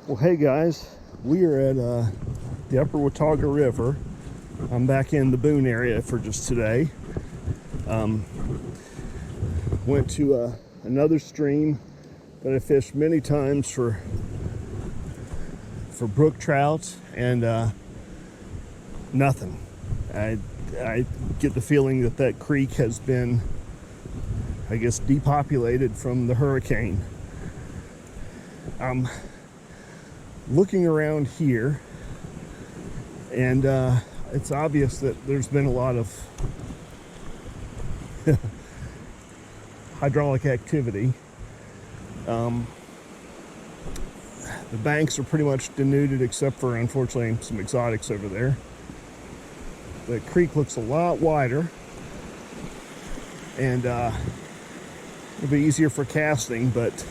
Well, hey guys, we are at the Upper Watauga River. I'm back in the Boone area for just today. Went to another stream that I fished many times for brook trout, and nothing. I get the feeling that creek has been, I guess, depopulated from the hurricane. Looking around here, and it's obvious that there's been a lot of hydraulic activity. The banks are pretty much denuded except for, unfortunately, some exotics over there. The creek looks a lot wider, and it'll be easier for casting, but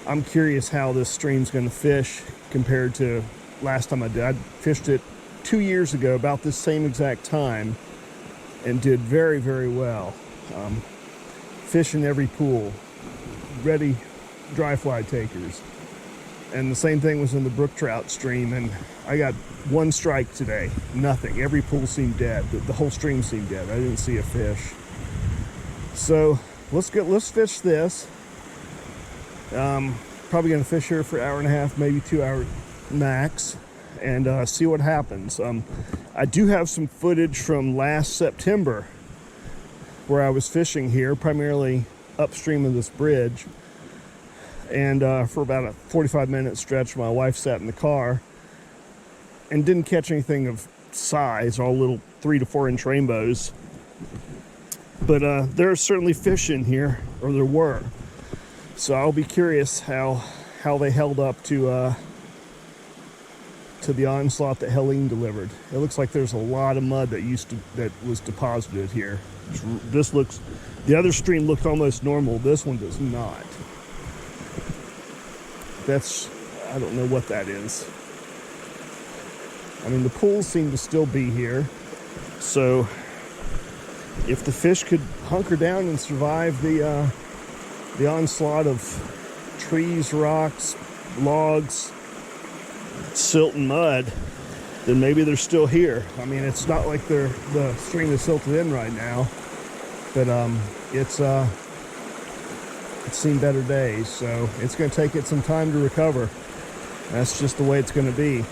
I'm curious how this stream's going to fish compared to last time I did. I fished it 2 years ago about this same exact time and did very, very well. Fish in every pool, ready dry fly takers. And the same thing was in the brook trout stream, and I got one strike today, nothing. Every pool seemed dead. The whole stream seemed dead. I didn't see a fish. So let's fish this. Probably gonna fish here for an hour and a half, maybe 2 hours max, and see what happens. I do have some footage from last September where I was fishing here, primarily upstream of this bridge, and for about a 45-minute stretch, my wife sat in the car and didn't catch anything of size, all little 3 to 4 inch rainbows. But there's certainly fish in here, or there were. So I'll be curious how they held up to the onslaught that Helene delivered. It looks like there's a lot of mud that was deposited here. The other stream looked almost normal. This one does not. I don't know what that is. I mean, the pools seem to still be here. So if the fish could hunker down and survive the onslaught of trees, rocks, logs, silt and mud, then maybe they're still here. I mean, it's not like the stream is silted in right now, but it's seen better days, so it's going to take it some time to recover. That's just the way it's going to be.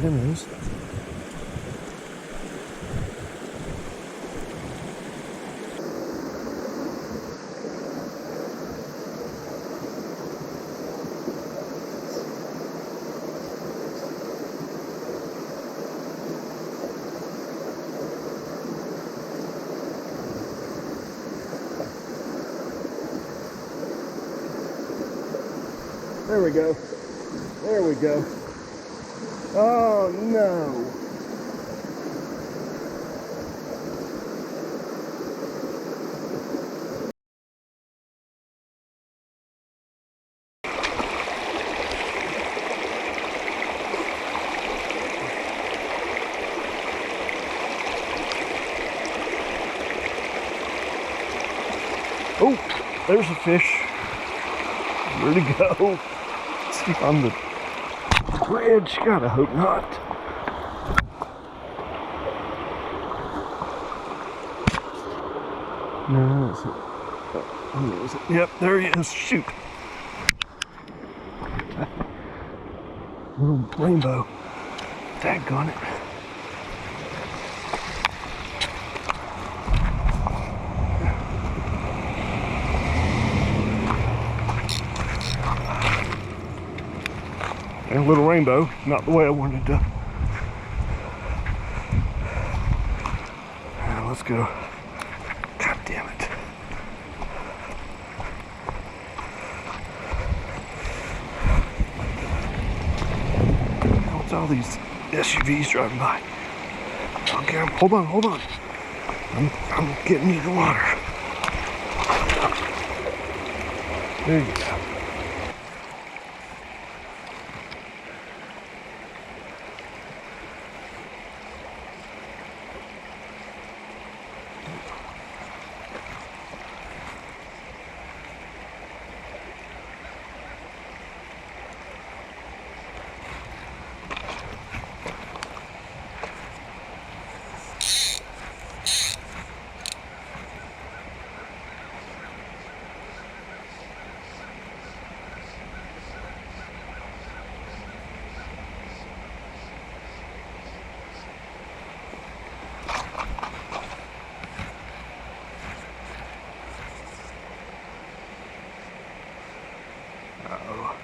Anyways. There we go. There we go. Oh no. Oh, there's a fish. Where'd he go? Is he on the bridge? God, I hope not. No, that's it. Who is it? Yep, there he is. Shoot. Little rainbow. Daggone it. And a little rainbow, not the way I wanted to. Now let's go. God damn it. What's all these SUVs driving by? I'll get them. Hold on, hold on. I'm getting you the water. There you go. Uh-oh.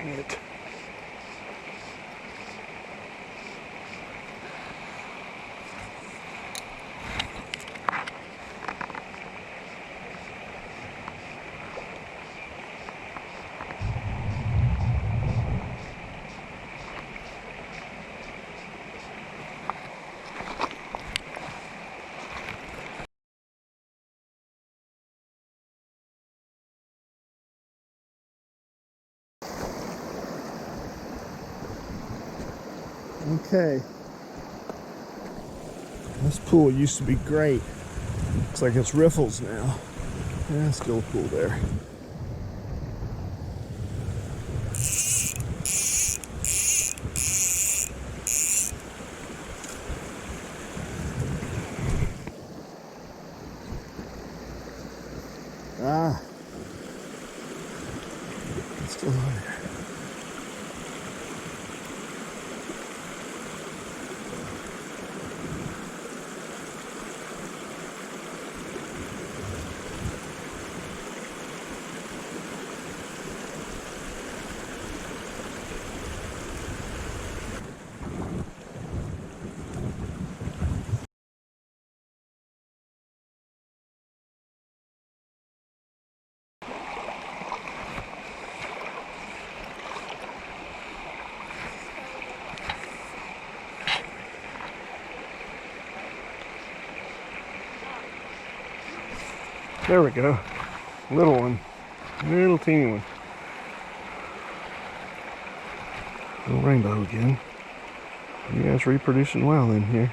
Dang it. Okay. This pool used to be great. Looks like it's riffles now. Yeah, still a pool there. Ah. It's still on there. There we go. Little one. Little teeny one. Little rainbow again. You guys reproducing well in here.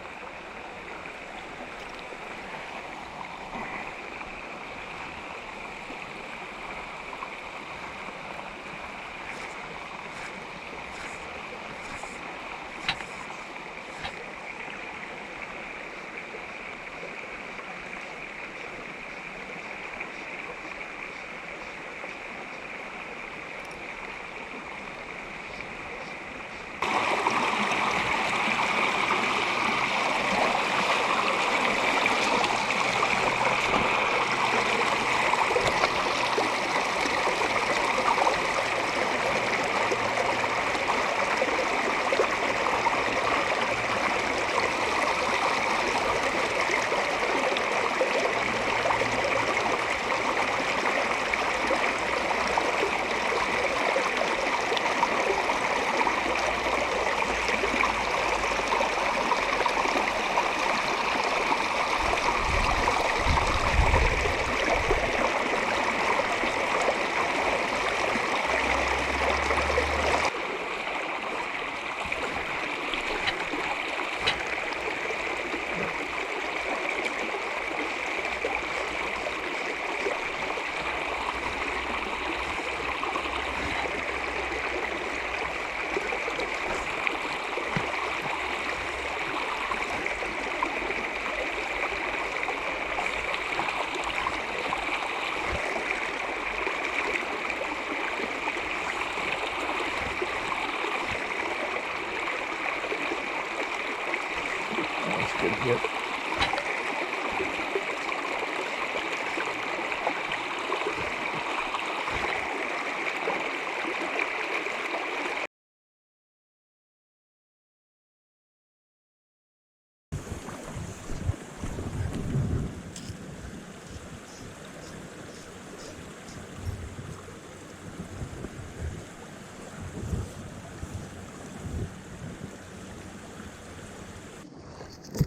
Yep.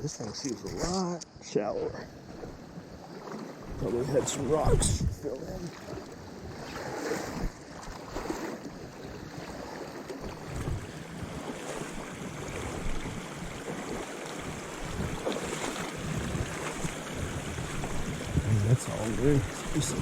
This thing seems a lot shallower. Probably had some rocks filled in. And that's all very spicy.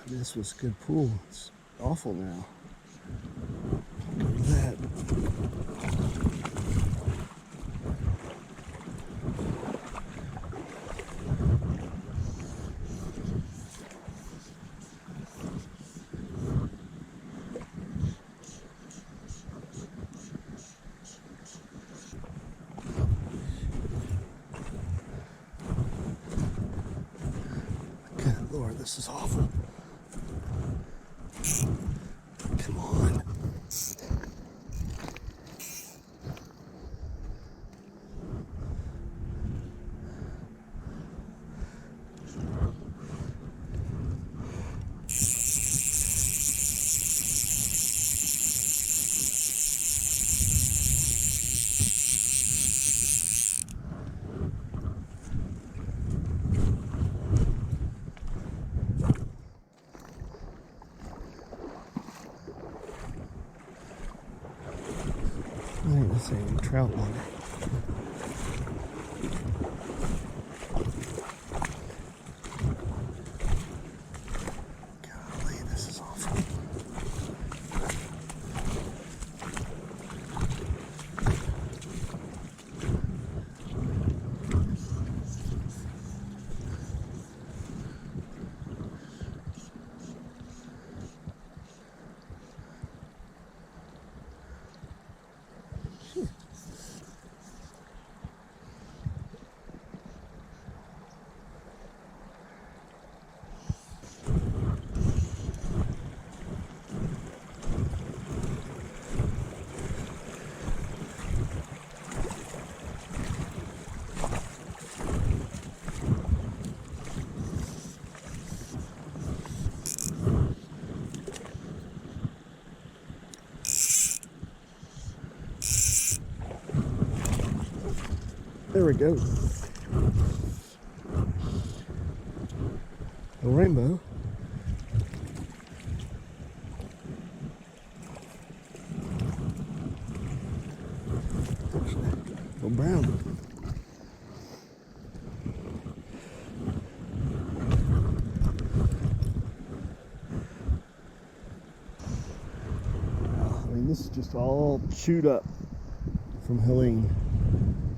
This was a good pool. It's awful now. Look at that. Good Lord, this is awful. Come on. I think this ain't even trout water. Golly, this is awful. There we go. A rainbow. A brown. this is just all chewed up from Helene.